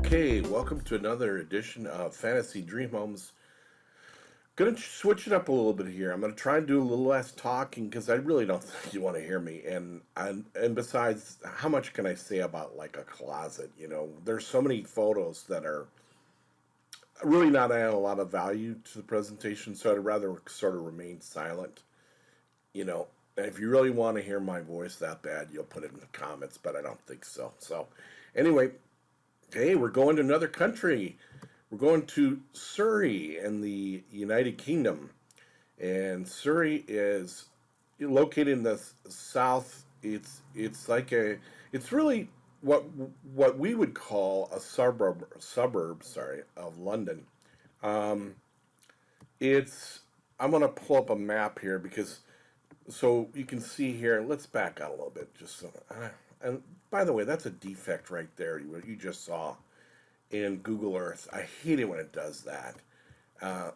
Okay, welcome to another edition of Fantasy Dream Homes. Gonna switch it up a little bit here. I'm gonna try and do a little less talking because I really don't think you want to hear me. And besides, how much can I say about like a closet? There's so many photos that are really not adding a lot of value to the presentation, so I'd rather sort of remain silent. And if you really want to hear my voice that bad, you'll put it in the comments, but I don't think so. So, anyway, hey, we're going to another country. We're going to Surrey in the United Kingdom. And Surrey is located in the south. It's really what we would call a suburb, sorry, of London. Um, it's I'm gonna pull up a map here because so you can see here. Let's back out a little bit, just so. And by the way, that's a defect right there. What you just saw in Google Earth. I hate it when it does that,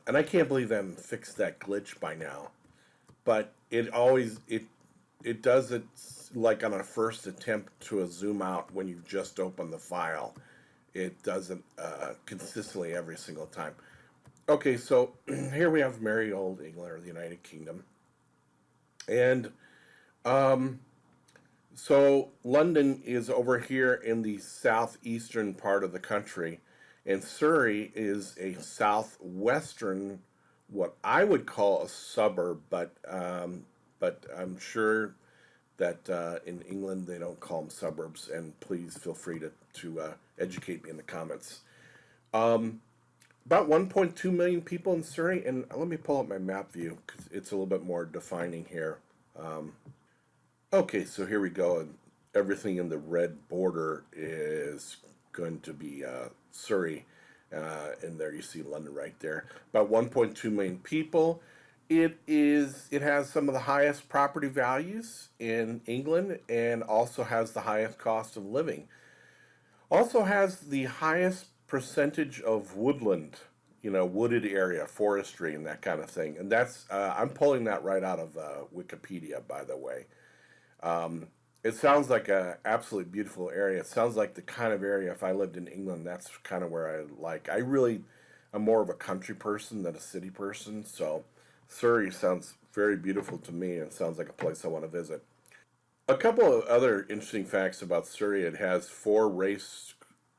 and I can't believe they haven't fixed that glitch by now. But it does it like on a first attempt to a zoom out when you've just opened the file. It doesn't consistently every single time. Okay, so here we have merry old England or the United Kingdom, and um, so London is over here in the southeastern part of the country, and Surrey is a southwestern, what I would call a suburb, but I'm sure that in England they don't call them suburbs. And please feel free to educate me in the comments. About 1.2 million people in Surrey, and let me pull up my map view because it's a little bit more defining here. Okay, so here we go. And everything in the red border is going to be Surrey. And there you see London right there. About 1.2 million people. It has some of the highest property values in England and also has the highest cost of living. Also has the highest percentage of woodland, wooded area, forestry, and that kind of thing. And that's I'm pulling that right out of Wikipedia, by the way. It sounds like a absolutely beautiful area. It sounds like the kind of area if I lived in England, that's kind of where I like. I'm more of a country person than a city person. So Surrey sounds very beautiful to me and sounds like a place I want to visit. A couple of other interesting facts about Surrey: it has 4 race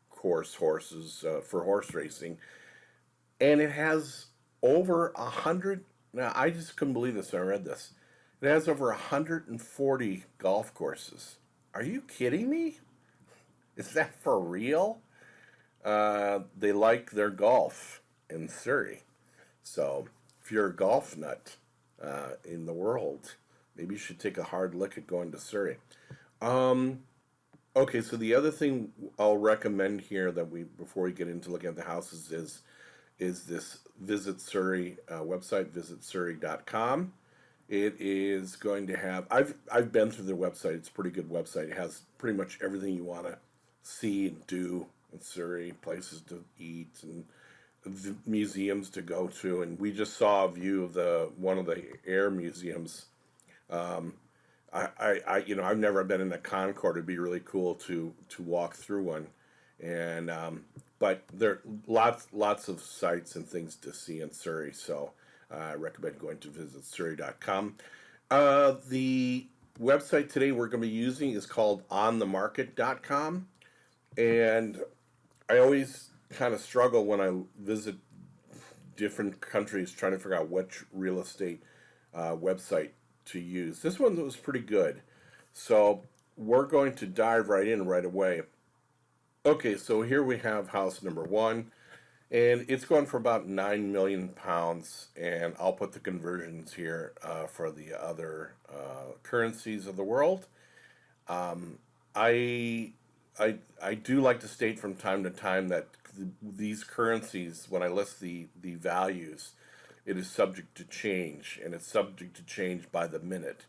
course horses for horse racing, and it has over 100. Now I just couldn't believe this when I read this. It has over 140 golf courses. Are you kidding me? Is that for real? They like their golf in Surrey. So, if you're a golf nut in the world, maybe you should take a hard look at going to Surrey. Um, okay, so the other thing I'll recommend here that we before we get into looking at the houses is this Visit Surrey website, visitsurrey.com. It is going to have. I've been through their website. It's a pretty good website. It has pretty much everything you want to see and do in Surrey, places to eat and museums to go to. And we just saw a view of the one of the air museums. Um, I've never been in a Concord. It'd be really cool to walk through one, and but there are lots of sites and things to see in Surrey. So I recommend going to visitsurrey.com. The website today we're going to be using is called onthemarket.com, and I always kind of struggle when I visit different countries trying to figure out which real estate website to use. This one was pretty good, so we're going to dive right in right away. Okay, so here we have house number 1, and it's going for about £9 million, and I'll put the conversions here for the other currencies of the world. Um, I, I do like to state from time to time that these currencies, when I list the values, it is subject to change, and it's subject to change by the minute.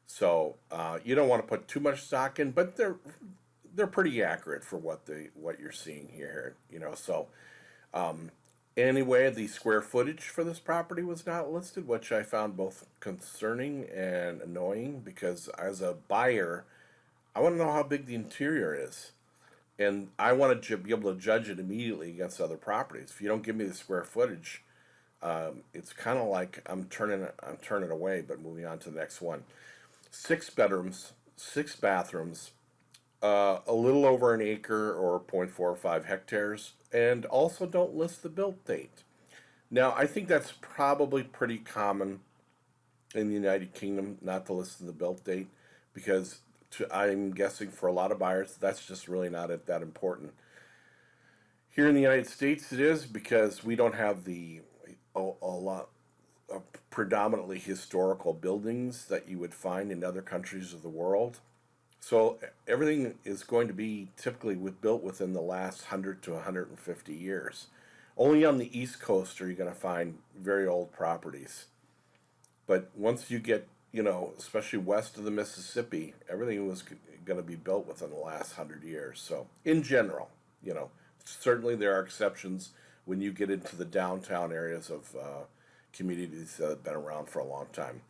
So you don't want to put too much stock in, but they're pretty accurate for what you're seeing here. So um, anyway, the square footage for this property was not listed, which I found both concerning and annoying because as a buyer, I want to know how big the interior is. and I want to be able to judge it immediately against other properties. If you don't give me the square footage, it's kind of like I'm turning away. But moving on to the next one: 6 bedrooms, 6 bathrooms, a little over an acre or 0.45 hectares, and also don't list the build date. Now, I think that's probably pretty common in the United Kingdom not to list the build date because I'm guessing for a lot of buyers that's just really not that important. Here in the United States, it is because we don't have a lot of predominantly historical buildings that you would find in other countries of the world. So everything is going to be typically built within the last 100 to 150 years. Only on the East Coast are you going to find very old properties. But once you get, especially west of the Mississippi, everything was going to be built within the last 100 years. So in general, certainly there are exceptions when you get into the downtown areas of communities that have been around for a long time.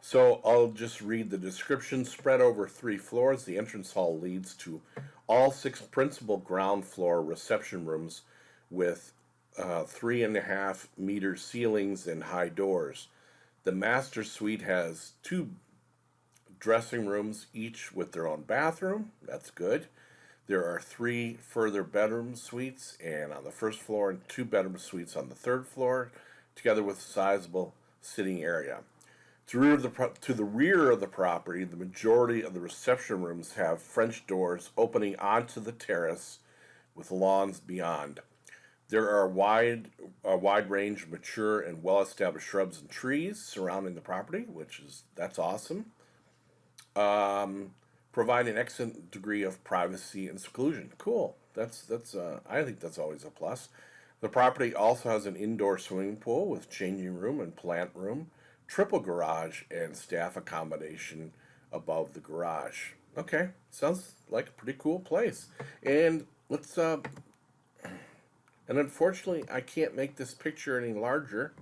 So I'll just read the description. Spread over 3 floors, the entrance hall leads to all 6 principal ground floor reception rooms with 3.5 meter ceilings and high doors. The master suite has 2 dressing rooms, each with their own bathroom. That's good. There are 3 further bedroom suites, and on the first floor, and 2 bedroom suites on the third floor, together with a sizable sitting area. To the rear of the property, the majority of the reception rooms have French doors opening onto the terrace with lawns beyond. There are a wide range of mature and well-established shrubs and trees surrounding the property, that's awesome. Provide an excellent degree of privacy and seclusion. Cool. I think that's always a plus. The property also has an indoor swimming pool with changing room and plant room, triple garage, and staff accommodation above the garage. Okay, sounds like a pretty cool place. And and unfortunately, I can't make this picture any larger.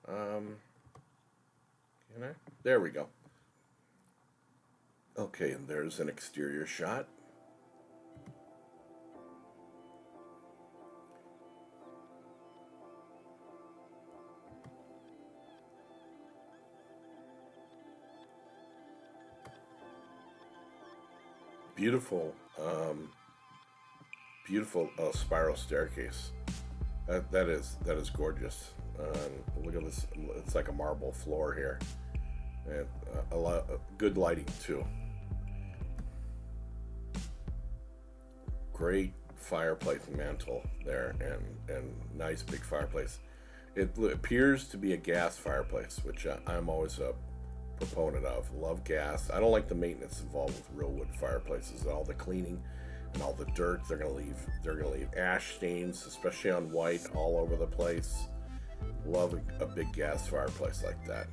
Can I? There we go. Okay, and there's an exterior shot. Beautiful, beautiful spiral staircase. That is gorgeous. Look at this; it's like a marble floor here, and a lot good lighting too. Great fireplace mantle there, and nice big fireplace. It appears to be a gas fireplace, which I'm always a proponent of. Love gas. I don't like the maintenance involved with real wood fireplaces and all the cleaning and all the dirt they're gonna leave ash stains, especially on white, all over the place. Love a big gas fireplace like that.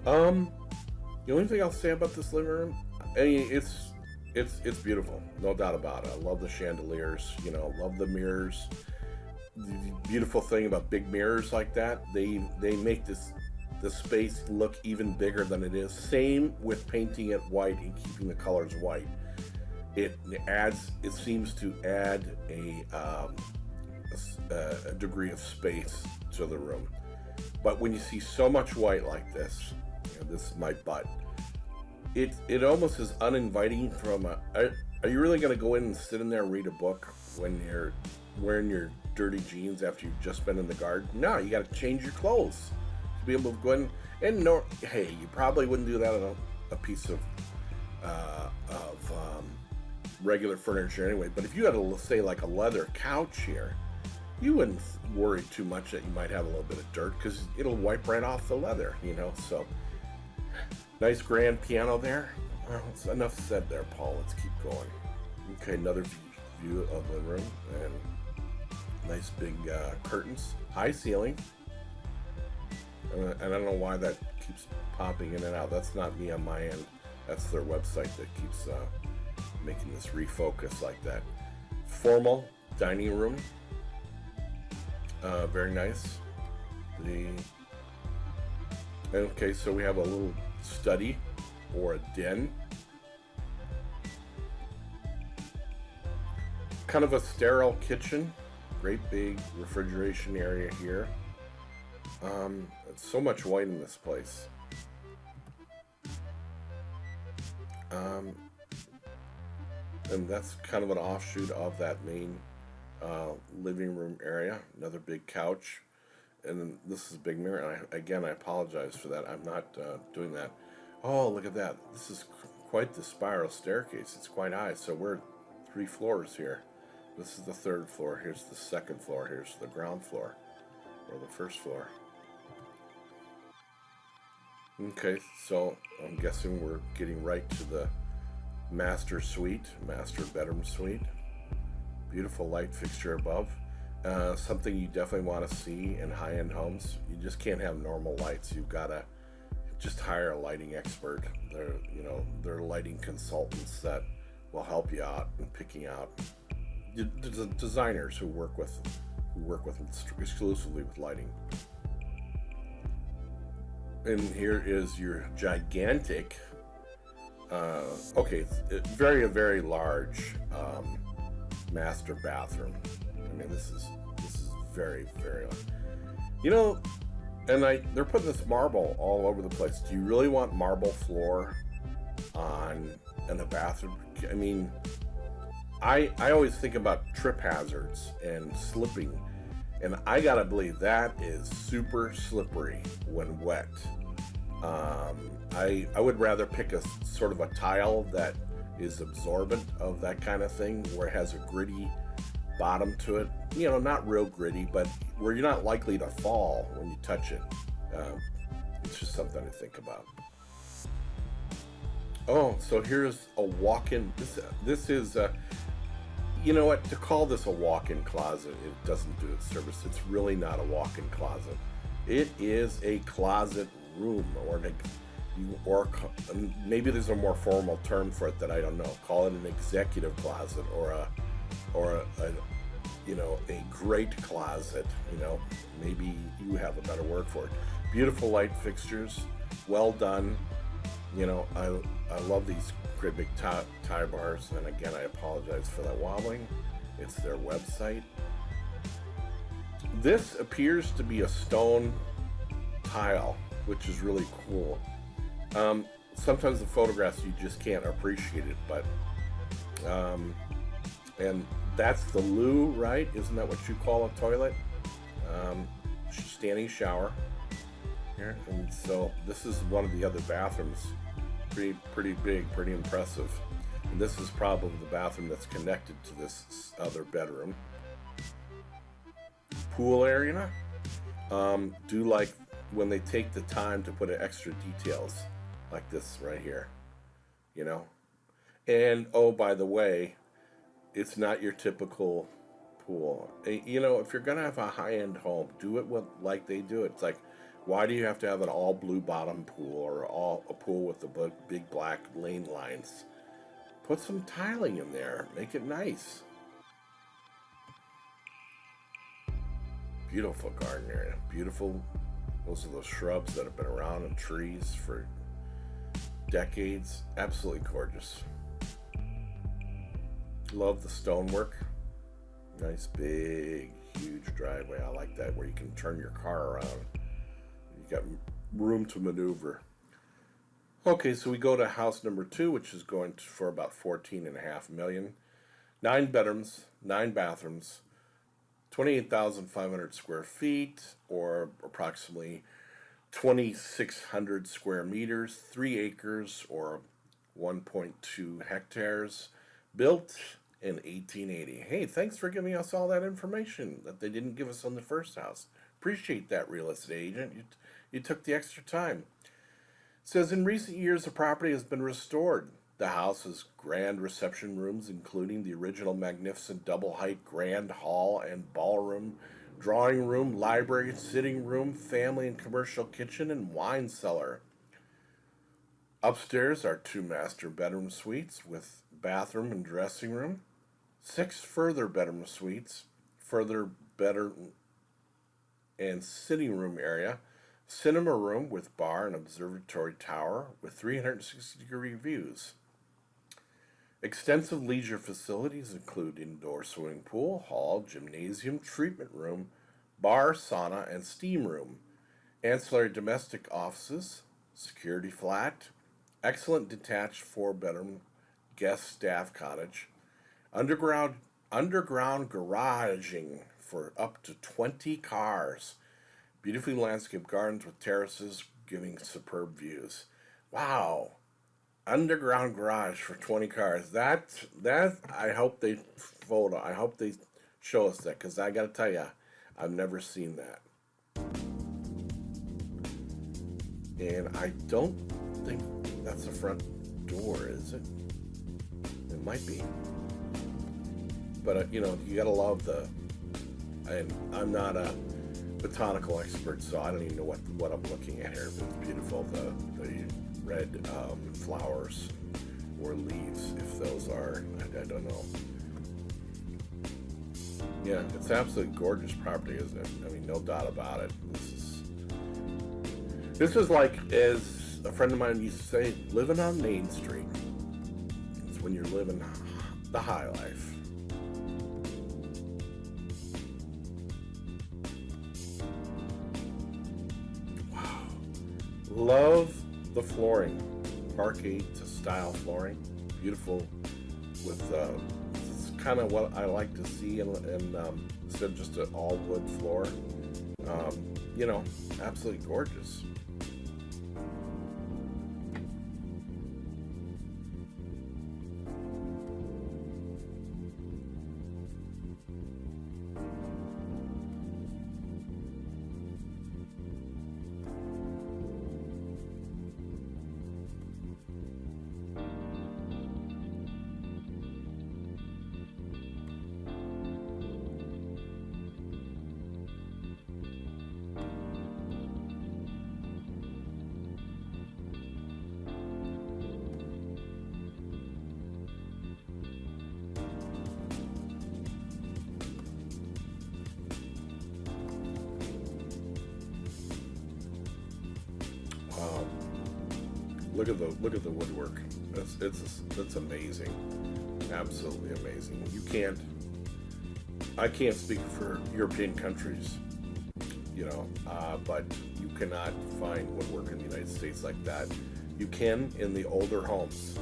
The only thing I'll say about this living room, I mean, it's beautiful, no doubt about it. I love the chandeliers, love the mirrors. The beautiful thing about big mirrors like that, they make the space look even bigger than it is. Same with painting it white and keeping the colors white. It seems to add a degree of space to the room. But when you see so much white like this, this is my butt. It almost is uninviting. Are you really going to go in and sit in there and read a book when you're wearing your dirty jeans after you've just been in the garden? No, you got to change your clothes to be able to go in. And hey, you probably wouldn't do that on a piece of regular furniture anyway. But if you had say like a leather couch here, you wouldn't worry too much that you might have a little bit of dirt because it'll wipe right off the leather, So nice grand piano there. Well, it's enough said there, Paul. Let's keep going. Okay, another view of the room, and nice big curtains, high ceiling. And I don't know why that keeps popping in and out. That's not me on my end. That's their website that keeps making this refocus like that. Formal dining room. Very nice. Okay, so we have a little study or a den. kind of a sterile kitchen. Great big refrigeration area here. It's so much white in this place. And that's kind of an offshoot of that main living room area. Another big couch. And then this is a big mirror. And I apologize for that. I'm not doing that. Oh, look at that. This is quite the spiral staircase. It's quite high. So we're 3 floors here. This is the 3rd floor. Here's the 2nd floor. Here's the ground floor, or the 1st floor. Okay, so I'm guessing we're getting right to the master suite, master bedroom suite. Beautiful light fixture above. Something you definitely want to see in high-end homes. You just can't have normal lights. You've got to just hire a lighting expert. They're lighting consultants that will help you out in picking out designers who work with exclusively with lighting. And here is your gigantic, very, very large master bathroom. I mean, this is very, very large. And they're putting this marble all over the place. Do you really want marble floor in a bathroom? I mean, I always think about trip hazards and slipping. And I gotta believe that is super slippery when wet. I would rather pick a sort of a tile that is absorbent of that kind of thing, where it has a gritty bottom to it. Not real gritty, but where you're not likely to fall when you touch it. It's just something to think about. Oh, so here's a walk-in. This is to call this a walk-in closet, it doesn't do its service. It's really not a walk-in closet. It is a closet room, or maybe there's a more formal term for it that I don't know. Call it an executive closet, or a great closet. Maybe you have a better word for it. Beautiful light fixtures, well done. I love these great big tie bars, and again, I apologize for that wobbling. It's their website. This appears to be a stone tile, which is really cool. Sometimes the photographs, you just can't appreciate it, but and that's the loo, right? Isn't that what you call a toilet? Standing shower here. And so this is one of the other bathrooms. Pretty big, pretty impressive. And this is probably the bathroom that's connected to this other bedroom. Pool area. Do like when they take the time to put in extra details like this right here. And oh, by the way, it's not your typical pool. If you're gonna have a high-end home, do it like they do it. It's like, why do you have to have an all blue bottom pool, or a pool with the big black lane lines? Put some tiling in there. Make it nice. Beautiful garden area. Beautiful. Those are those shrubs that have been around, and trees for decades. Absolutely gorgeous. Love the stonework. Nice big huge driveway. I like that, where you can turn your car around. You got room to maneuver. Okay, so we go to house number 2, which is going for about $14.5 million. 9 bedrooms, 9 bathrooms, 28,500 square feet, or approximately 2,600 square meters, 3 acres, or 1.2 hectares, built in 1880. Hey, thanks for giving us all that information that they didn't give us on the first house. Appreciate that, real estate agent. You took the extra time. It says, in recent years, the property has been restored. The house has grand reception rooms, including the original magnificent double-height grand hall and ballroom, drawing room, library, sitting room, family and commercial kitchen, and wine cellar. Upstairs are 2 master bedroom suites with bathroom and dressing room, 6 further bedroom suites, further bedroom and sitting room area, cinema room with bar and observatory tower with 360-degree views. Extensive leisure facilities include indoor swimming pool, hall, gymnasium, treatment room, bar, sauna, and steam room, ancillary domestic offices, security flat, excellent detached four-bedroom guest staff cottage, underground underground garaging for up to 20 cars, beautifully landscaped gardens with terraces giving superb views. Wow, underground garage for 20 cars. That I hope they photo. I hope they show us that because I got to tell you, I've never seen that, and I don't think that's the front door, is it? It might be, but you gotta love the. And I'm not a botanical expert, so I don't even know what I'm looking at here. But it's beautiful. The red flowers or leaves, if those are, I don't know. Yeah, it's absolutely gorgeous property, isn't it? I mean, no doubt about it. This is like, as a friend of mine used to say, living on Main Street. It's when you're living the high life. Wow, love the flooring, parquet to style flooring, beautiful with it's kind of what I like to see, and instead of just an all wood floor, absolutely gorgeous. Wow. Look at the woodwork. It's amazing, absolutely amazing. I can't speak for European countries, but you cannot find woodwork in the United States like that. You can in the older homes,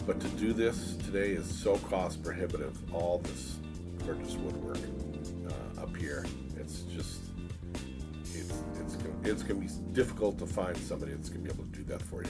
but to do this today is so cost prohibitive. All this gorgeous woodwork up here, it's just it's gonna be difficult to find somebody that's gonna be able to do that for you.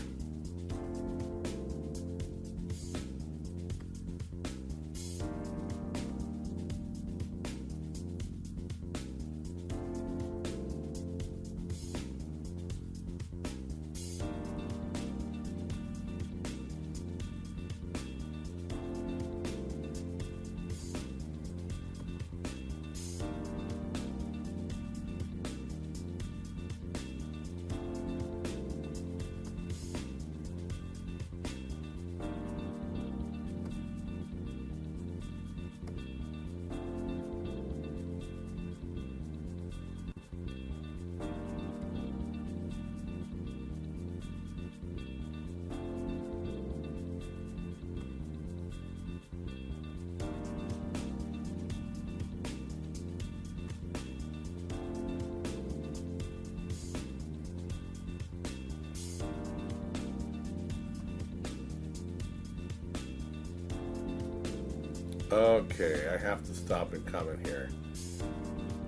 Okay, I have to stop and comment here.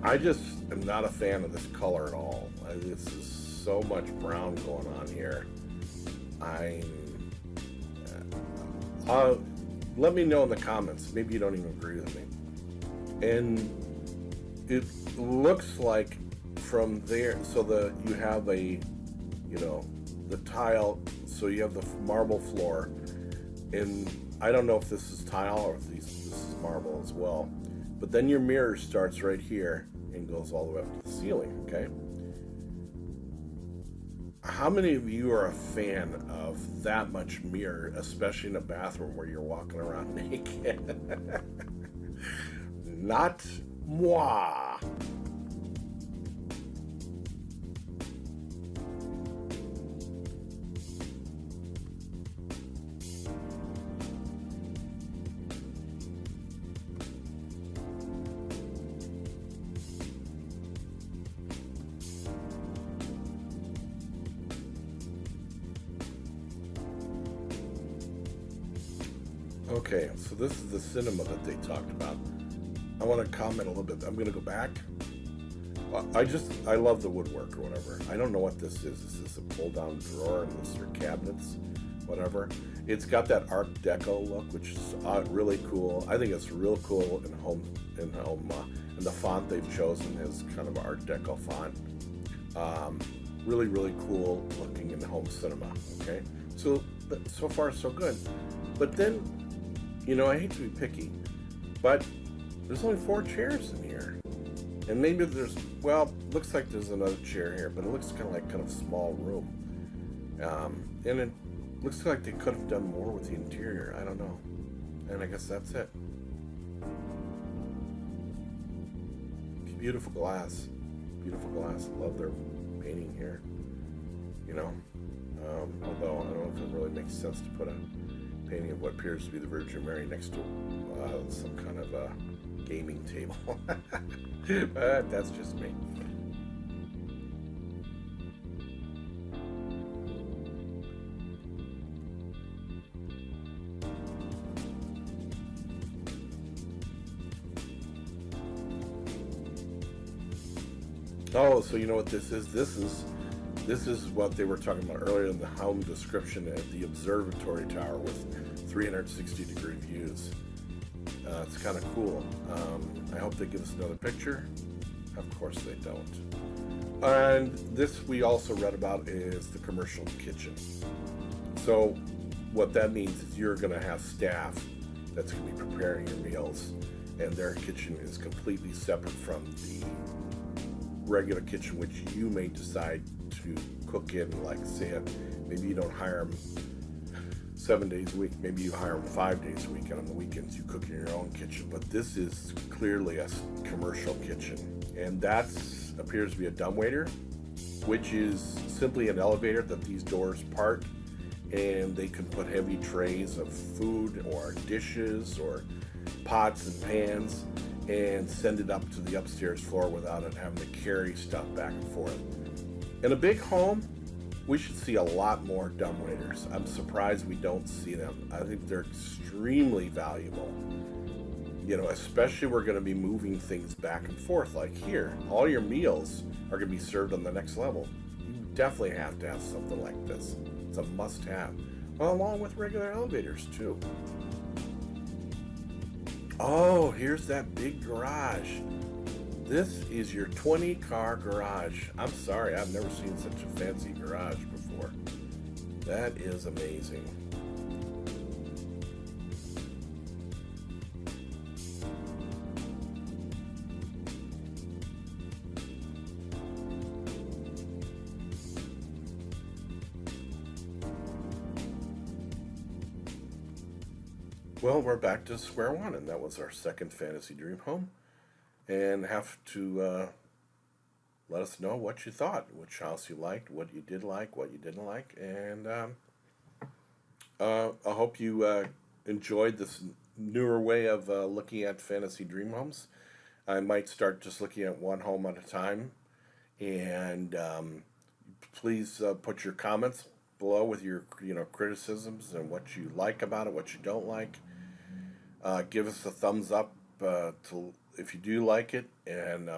I just am not a fan of this color at all. This is so much brown going on here. I'm. Let me know in the comments. Maybe you don't even agree with me. And it looks like from there. So you have the tile. So you have the marble floor, and I don't know if this is tile or if this is marble as well. But then your mirror starts right here and goes all the way up to the ceiling, okay? How many of you are a fan of that much mirror, especially in a bathroom where you're walking around naked? Not moi. Okay, so this is the cinema that they talked about. I want to comment a little bit. I'm going to go back. I love the woodwork or whatever. I don't know what this is. Is this a pull-down drawer and this are cabinets, whatever? It's got that Art Deco look, which is really cool. I think it's real cool in home, and the font they've chosen is kind of Art Deco font. Really, really cool looking in home cinema. Okay, so far so good. But then, I hate to be picky, but there's only 4 chairs in here. And maybe looks like there's another chair here, but it looks kind of small room. And it looks like they could have done more with the interior. I don't know. And I guess that's it. Beautiful glass. Beautiful glass. Love their painting here. Although I don't know if it really makes sense to put a painting of what appears to be the Virgin Mary next to some kind of gaming table. But that's just me. Oh, so you know what this is? This is what they were talking about earlier in the home description at the observatory tower with 360-degree views. It's kind of cool. I hope they give us another picture. Of course they don't. And this we also read about is the commercial kitchen. So what that means is you're going to have staff that's going to be preparing your meals, and their kitchen is completely separate from the regular kitchen, which you may decide to cook in. Like, say, maybe you don't hire them 7 days a week, maybe you hire them 5 days a week, and on the weekends you cook in your own kitchen. But this is clearly a commercial kitchen, and that appears to be a dumbwaiter, which is simply an elevator that these doors part, and they can put heavy trays of food or dishes or pots and pans and send it up to the upstairs floor without it having to carry stuff back and forth. In a big home, we should see a lot more dumbwaiters. I'm surprised we don't see them. I think they're extremely valuable. Especially we're going to be moving things back and forth. Like here, all your meals are going to be served on the next level. You definitely have to have something like this. It's a must-have. Well, along with regular elevators too. Oh, here's that big garage. This is your 20-car garage. I'm sorry, I've never seen such a fancy garage before. That is amazing. Well, we're back to square one, and that was our second fantasy dream home. And have to let us know what you thought, which house you liked, what you did like, what you didn't like, and I hope you enjoyed this newer way of looking at fantasy dream homes. I might start just looking at one home at a time, and please put your comments below with your criticisms and what you like about it, what you don't like. Give us a thumbs up if you do like it, and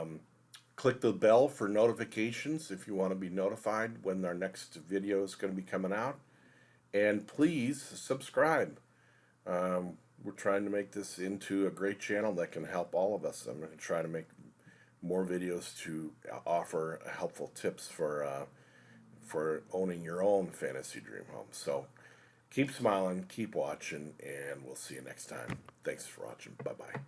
click the bell for notifications if you want to be notified when our next video is going to be coming out. And please subscribe. We're trying to make this into a great channel that can help all of us. I'm going to try to make more videos to offer helpful tips for owning your own fantasy dream home. So keep smiling, keep watching, and we'll see you next time. Thanks for watching. Bye-bye.